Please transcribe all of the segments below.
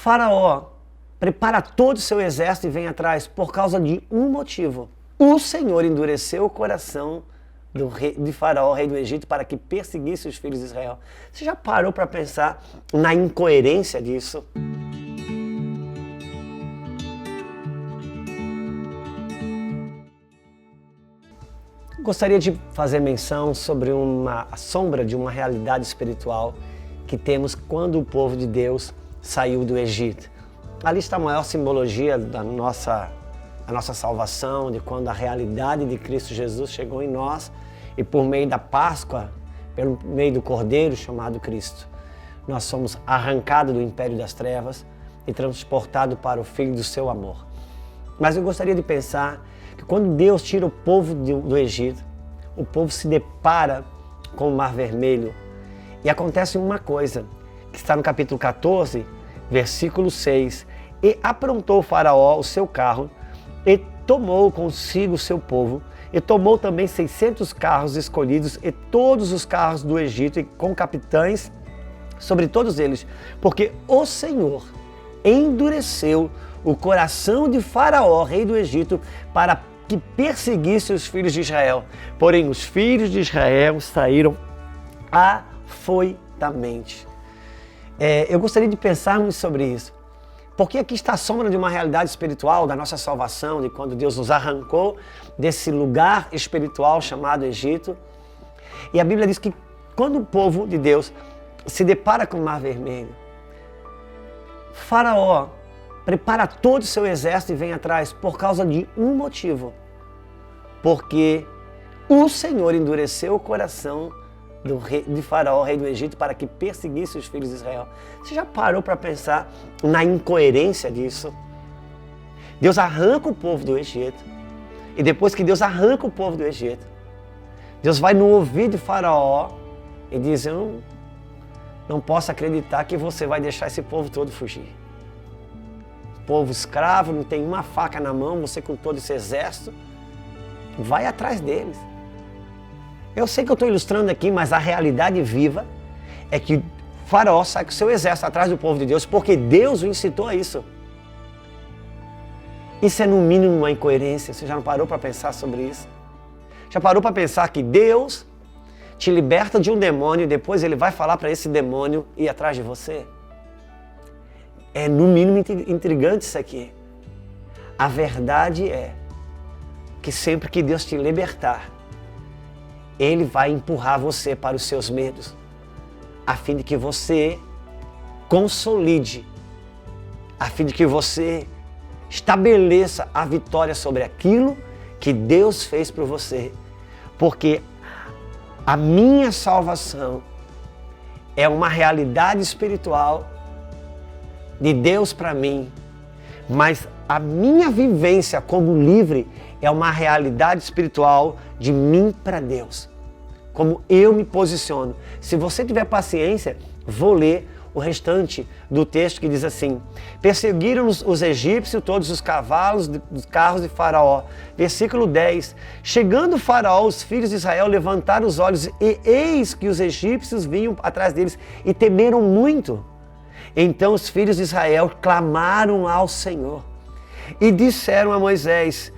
Faraó prepara todo o seu exército e vem atrás por causa de um motivo. O Senhor endureceu o coração de Faraó, rei do Egito, para que perseguisse os filhos de Israel. Você já parou para pensar na incoerência disso? Gostaria de fazer menção sobre a sombra de uma realidade espiritual que temos quando o povo de Deus saiu do Egito. Ali está a maior simbologia da nossa salvação, de quando a realidade de Cristo Jesus chegou em nós e por meio da Páscoa, pelo meio do Cordeiro chamado Cristo, nós somos arrancados do império das trevas e transportados para o Filho do seu amor. Mas eu gostaria de pensar que quando Deus tira o povo do Egito, o povo se depara com o Mar Vermelho e acontece uma coisa, que está no capítulo 14, versículo 6, e aprontou o Faraó o seu carro e tomou consigo o seu povo e tomou também 600 carros escolhidos e todos os carros do Egito e com capitães sobre todos eles, porque o Senhor endureceu o coração de Faraó, rei do Egito, para que perseguisse os filhos de Israel. Porém, os filhos de Israel saíram afoitamente. Eu gostaria de pensarmos sobre isso, porque aqui está a sombra de uma realidade espiritual da nossa salvação, de quando Deus nos arrancou desse lugar espiritual chamado Egito. E a Bíblia diz que quando o povo de Deus se depara com o Mar Vermelho, Faraó prepara todo o seu exército e vem atrás por causa de um motivo. Porque o Senhor endureceu o coração de Faraó, rei do Egito, para que perseguisse os filhos de Israel. Você já parou para pensar na incoerência disso? Deus arranca o povo do Egito. E depois que Deus arranca o povo do Egito, Deus vai no ouvido de Faraó e diz: eu não posso acreditar que você vai deixar esse povo todo fugir. Povo escravo, não tem uma faca na mão, você com todo esse exército, vai atrás deles. Eu sei que eu estou ilustrando aqui, mas a realidade viva é que Faraó sai com o seu exército atrás do povo de Deus, porque Deus o incitou a isso. Isso é no mínimo uma incoerência. Você já não parou para pensar sobre isso? Já parou para pensar que Deus te liberta de um demônio e depois ele vai falar para esse demônio ir atrás de você? É no mínimo intrigante isso aqui. A verdade é que sempre que Deus te libertar, Ele vai empurrar você para os seus medos, a fim de que você consolide, a fim de que você estabeleça a vitória sobre aquilo que Deus fez por você. Porque a minha salvação é uma realidade espiritual de Deus para mim, mas a minha vivência como livre é uma realidade espiritual de mim para Deus. Como eu me posiciono. Se você tiver paciência, vou ler o restante do texto que diz assim: perseguiram os egípcios todos os cavalos dos carros de Faraó. Versículo 10. Chegando Faraó, os filhos de Israel levantaram os olhos e eis que os egípcios vinham atrás deles e temeram muito. Então os filhos de Israel clamaram ao Senhor e disseram a Moisés: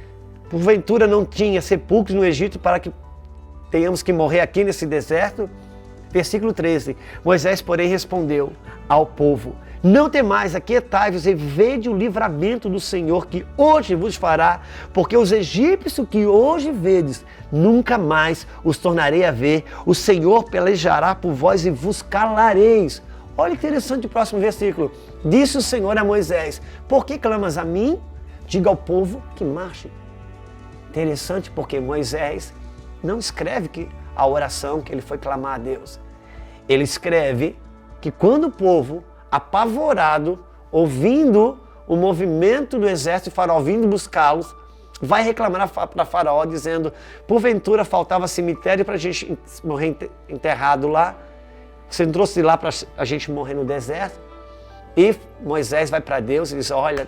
porventura não tinha sepulcros no Egito para que tenhamos que morrer aqui nesse deserto? Versículo 13. Moisés, porém, respondeu ao povo: não temais, aquietai-vos e vede o livramento do Senhor que hoje vos fará, porque os egípcios que hoje vedes, nunca mais os tornarei a ver. O Senhor pelejará por vós e vos calareis. Olha que interessante o próximo versículo. Disse o Senhor a Moisés: por que clamas a mim? Diga ao povo que marche. Interessante, porque Moisés não escreve que a oração que ele foi clamar a Deus. Ele escreve que quando o povo, apavorado, ouvindo o movimento do exército de Faraó vindo buscá-los, vai reclamar para Faraó dizendo: porventura faltava cemitério para a gente morrer enterrado lá? Você não trouxe lá para a gente morrer no deserto? E Moisés vai para Deus e diz: olha,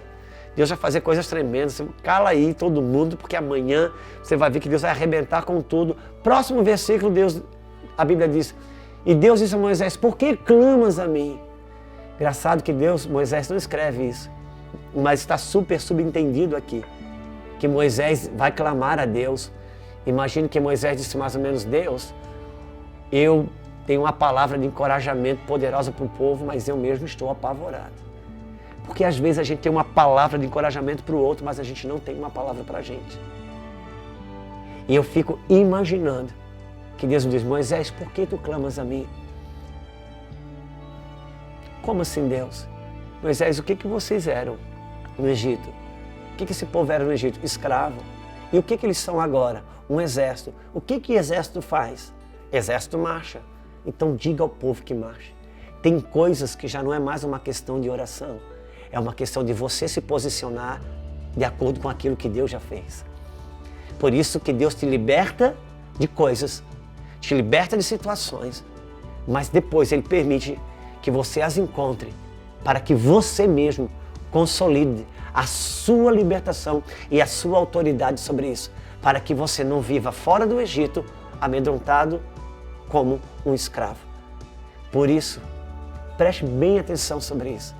Deus vai fazer coisas tremendas, cala aí todo mundo, porque amanhã você vai ver que Deus vai arrebentar com tudo. Próximo versículo, a Bíblia diz: e Deus disse a Moisés: por que clamas a mim? Engraçado que Moisés não escreve isso, mas está super subentendido aqui, que Moisés vai clamar a Deus. Imagino que Moisés disse mais ou menos: Deus, eu tenho uma palavra de encorajamento poderosa para o povo, mas eu mesmo estou apavorado. Porque às vezes a gente tem uma palavra de encorajamento para o outro, mas a gente não tem uma palavra para a gente. E eu fico imaginando que Deus me diz: Moisés, por que tu clamas a mim? Como assim, Deus? Moisés, o que vocês eram no Egito? O que esse povo era no Egito? Escravo. E o que eles são agora? Um exército. O que exército faz? Exército marcha. Então diga ao povo que marche. Tem coisas que já não é mais uma questão de oração. É uma questão de você se posicionar de acordo com aquilo que Deus já fez. Por isso que Deus te liberta de coisas, te liberta de situações, mas depois Ele permite que você as encontre para que você mesmo consolide a sua libertação e a sua autoridade sobre isso, para que você não viva fora do Egito amedrontado como um escravo. Por isso, preste bem atenção sobre isso.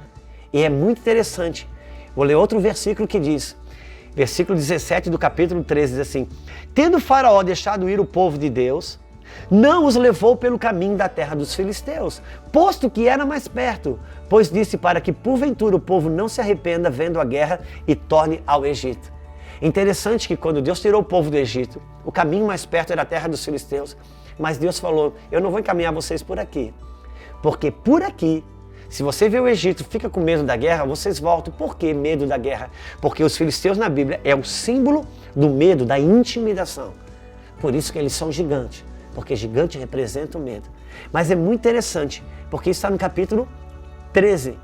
E é muito interessante. Vou ler outro versículo que diz, versículo 17 do capítulo 13, diz assim: tendo Faraó deixado ir o povo de Deus, não os levou pelo caminho da terra dos filisteus, posto que era mais perto, pois disse para que porventura o povo não se arrependa vendo a guerra e torne ao Egito. Interessante que quando Deus tirou o povo do Egito, o caminho mais perto era a terra dos filisteus, mas Deus falou: eu não vou encaminhar vocês por aqui, porque por aqui, se você vê o Egito, fica com medo da guerra, vocês voltam. Por que medo da guerra? Porque os filisteus na Bíblia é o símbolo do medo, da intimidação. Por isso que eles são gigantes, porque gigante representa o medo. Mas é muito interessante, porque isso está no capítulo 13.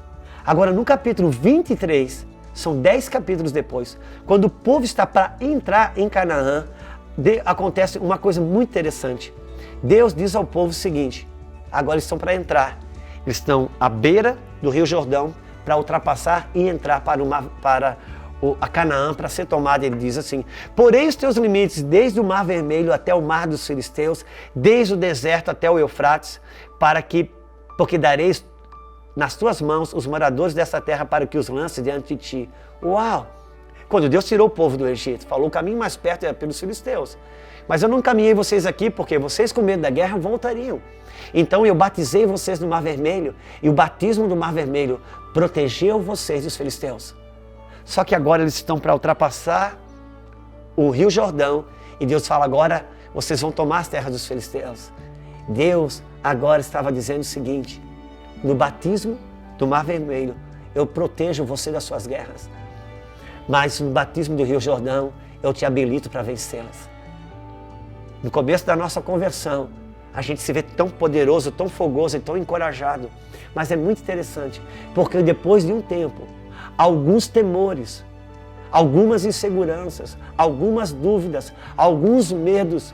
Agora no capítulo 23, são 10 capítulos depois, quando o povo está para entrar em Canaã, acontece uma coisa muito interessante. Deus diz ao povo o seguinte: agora eles estão para entrar. Eles estão à beira do Rio Jordão para ultrapassar e entrar para a Canaã para ser tomada. Ele diz assim: porém os teus limites desde o Mar Vermelho até o Mar dos Filisteus, desde o deserto até o Eufrates, porque dareis nas tuas mãos os moradores dessa terra para que os lances diante de ti. Uau! Quando Deus tirou o povo do Egito, falou: o caminho mais perto é pelos filisteus. Mas eu não encaminhei vocês aqui porque vocês, com medo da guerra, voltariam. Então eu batizei vocês no Mar Vermelho, e o batismo do Mar Vermelho protegeu vocês dos filisteus. Só que agora eles estão para ultrapassar o Rio Jordão, e Deus fala: agora vocês vão tomar as terras dos filisteus. Deus agora estava dizendo o seguinte: no batismo do Mar Vermelho, eu protejo você das suas guerras. Mas no batismo do Rio Jordão, eu te habilito para vencê-las. No começo da nossa conversão, a gente se vê tão poderoso, tão fogoso e tão encorajado. Mas é muito interessante, porque depois de um tempo, alguns temores, algumas inseguranças, algumas dúvidas, alguns medos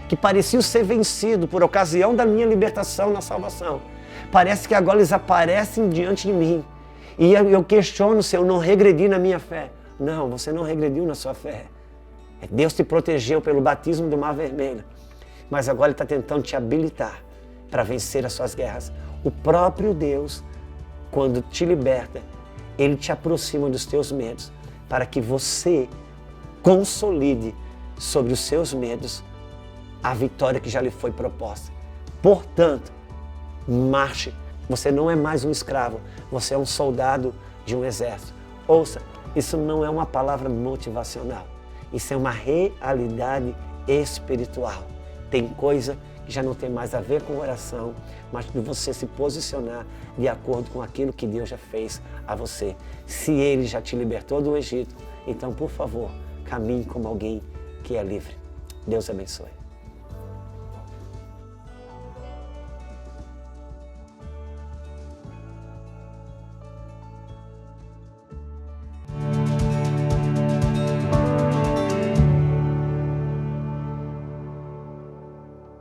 que pareciam ser vencidos por ocasião da minha libertação na salvação, parece que agora eles aparecem diante de mim. E eu questiono se eu não regredi na minha fé. Não, você não regrediu na sua fé. Deus te protegeu pelo batismo do Mar Vermelho. Mas agora Ele está tentando te habilitar para vencer as suas guerras. O próprio Deus, quando te liberta, Ele te aproxima dos teus medos, para que você consolide sobre os seus medos a vitória que já lhe foi proposta. Portanto, marche. Você não é mais um escravo, você é um soldado de um exército. Ouça, isso não é uma palavra motivacional. Isso é uma realidade espiritual. Tem coisa que já não tem mais a ver com oração, mas de você se posicionar de acordo com aquilo que Deus já fez a você. Se Ele já te libertou do Egito, então, por favor, caminhe como alguém que é livre. Deus abençoe.